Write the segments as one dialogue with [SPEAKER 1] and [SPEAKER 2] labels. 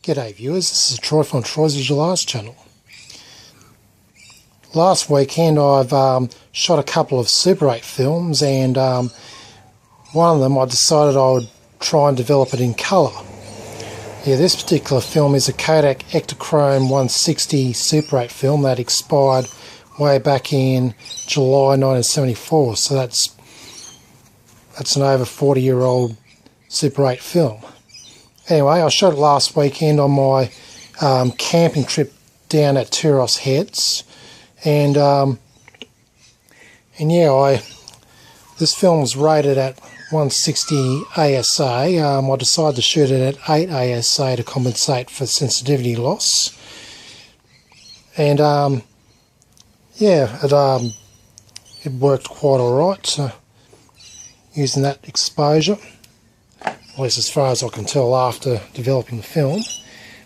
[SPEAKER 1] G'day viewers, this is Troy from Troy's Visual Arts channel. Last weekend I've shot a couple of Super 8 films, and one of them I decided I would try and develop it in colour. Yeah, this particular film is a Kodak Ektachrome 160 Super 8 film that expired way back in July 1974, so that's an over 40-year-old Super 8 film. Anyway, I shot it last weekend on my camping trip down at Tuross Heads, and yeah, this film was rated at 160 ASA. I decided to shoot it at 8 ASA to compensate for sensitivity loss, and yeah, it worked quite alright using that exposure. At least as far as I can tell after developing the film.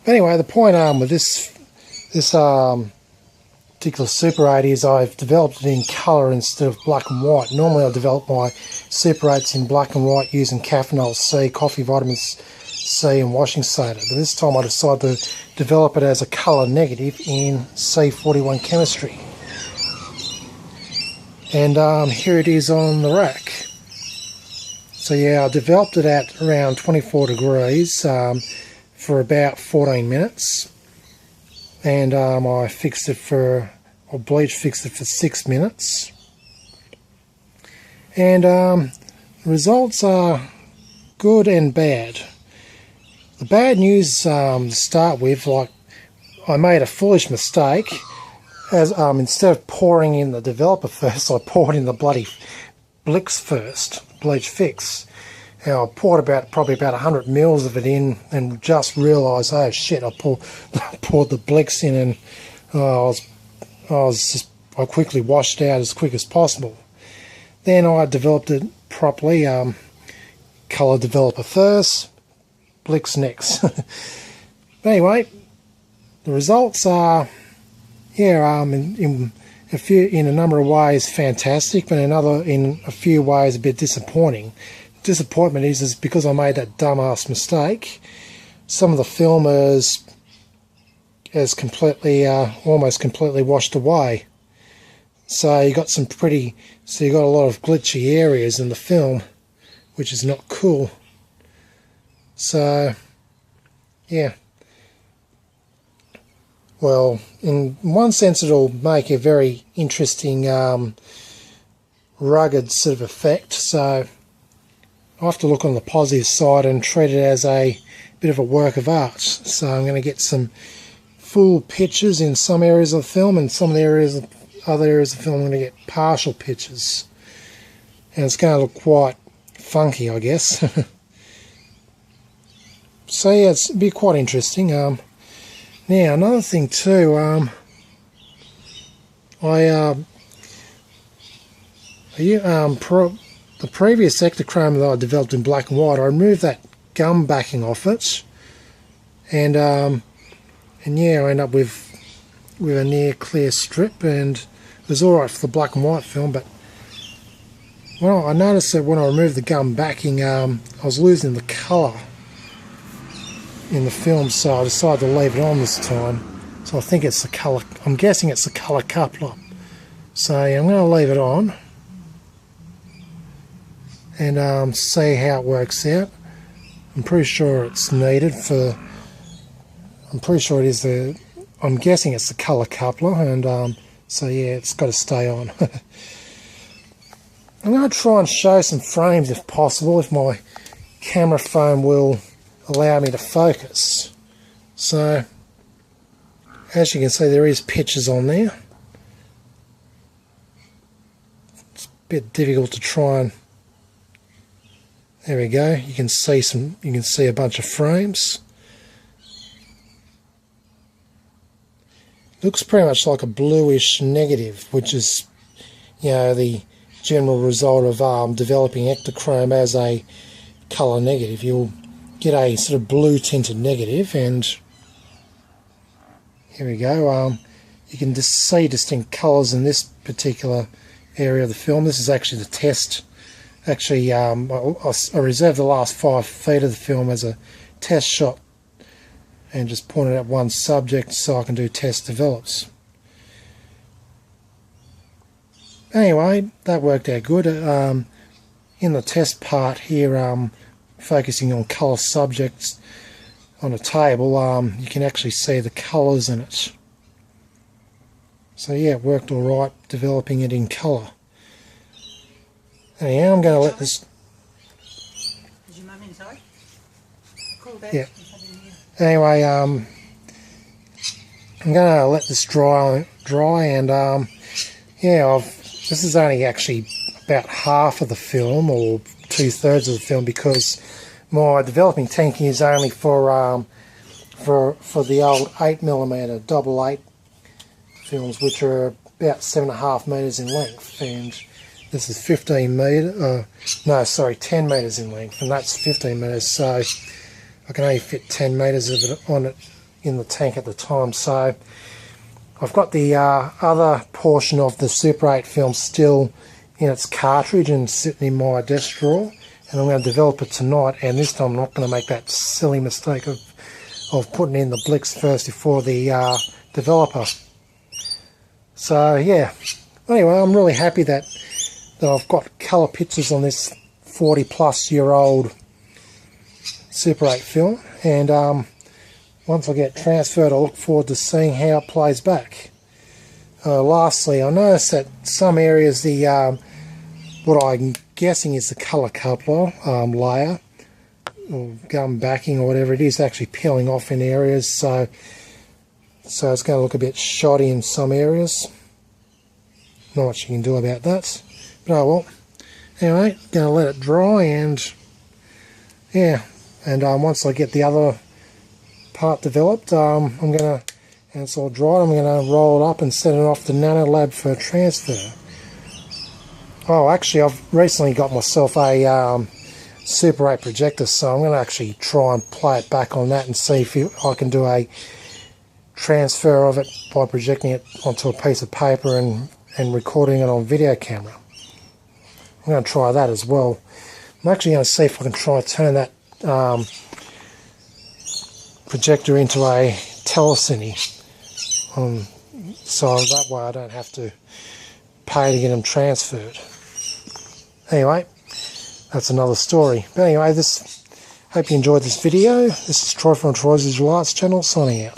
[SPEAKER 1] But anyway, the point with this particular Super 8 is I've developed it in colour instead of black and white. Normally I develop my Super 8s in black and white using Caffenol C, coffee vitamins C and washing soda. But this time I decided to develop it as a colour negative in C-41 chemistry. And here it is on the rack. So yeah, I developed it at around 24 degrees for about 14 minutes, and I fixed it bleach fixed it for 6 minutes, and the results are good and bad. The bad news to start with, like, I made a foolish mistake, as instead of pouring in the developer first, I poured in the bloody blix first, bleach fix. And I poured probably about 100 mils of it in, and just realised, oh shit, I poured the blix in, and I quickly washed it out as quick as possible. Then I developed it properly, colour developer first, blix next. But anyway, the results are, yeah, in a number of ways fantastic, but in a few ways a bit disappointing. Disappointment is because I made that dumbass mistake. Some of the film is completely, almost completely washed away. So you got a lot of glitchy areas in the film, which is not cool. So yeah. Well, in one sense it'll make a very interesting rugged sort of effect, so I have to look on the positive side and treat it as a bit of a work of art. So I'm going to get some full pictures in some areas of the film, and some of the other areas of the film I'm going to get partial pictures, and it's going to look quite funky, I guess. So yeah, it'll be quite interesting. Now, another thing too, the previous Ektachrome that I developed in black and white, I removed that gum backing off it, and yeah, I end up with a near clear strip, and it was alright for the black and white film. But I noticed that when I removed the gum backing, I was losing the colour in the film, so I decided to leave it on this time. So I think it's the colour, I'm guessing it's the colour coupler. So yeah, I'm going to leave it on and see how it works out. I'm pretty sure it's needed for, I'm pretty sure it is I'm guessing it's the colour coupler, and so yeah, it's got to stay on. I'm going to try and show some frames if possible, if my camera phone will allow me to focus. So as you can see, there is pictures on there. It's a bit difficult to try and, there we go. You can see a bunch of frames. Looks pretty much like a bluish negative, which is, you know, the general result of developing Ektachrome as a colour negative. You'll get a sort of blue tinted negative, and here we go. You can just see distinct colours in this particular area of the film. This is actually the test. Actually, I reserved the last 5 feet of the film as a test shot and just point it at one subject so I can do test develops. Anyway, that worked out good. In the test part here, focusing on colour subjects on a table, you can actually see the colours in it. So yeah, it worked alright developing it in colour. Anyhow, I'm going to let this...
[SPEAKER 2] Is your mum inside? Call back.
[SPEAKER 1] Yeah. Anyway, I'm going to let this dry and yeah, this is only actually about half of the film, or 2/3 of the film, because my developing tank is only for the old 8mm double 8 films, which are about 7.5 metres in length, and this is 10 metres in length, and that's 15 metres, so I can only fit 10 metres of it on it in the tank at the time. So I've got the other portion of the Super 8 film still in its cartridge and sitting in my desk drawer, and I'm going to develop it tonight, and this time I'm not going to make that silly mistake of putting in the blix first before the developer. So yeah, anyway, I'm really happy that I've got colour pictures on this 40-plus-year-old Super 8 film, and once I get transferred, I look forward to seeing how it plays back. Lastly, I noticed that some areas, what I'm guessing is the colour coupler layer, or gum backing or whatever it is, actually peeling off in areas, so it's going to look a bit shoddy in some areas. Not much you can do about that, but oh well. Anyway, going to let it dry, and yeah, and once I get the other part developed, I'm going to, and it's all dried, I'm going to roll it up and send it off to Nano Lab for transfer. Oh, actually, I've recently got myself a Super 8 projector, so I'm going to actually try and play it back on that and see if I can do a transfer of it by projecting it onto a piece of paper and recording it on video camera. I'm going to try that as well. I'm actually going to see if I can try to turn that projector into a telecine, so that way I don't have to pay to get them transferred. Anyway, that's another story. But anyway, hope you enjoyed this video. This is Troy from Troy's Visual Arts channel, signing out.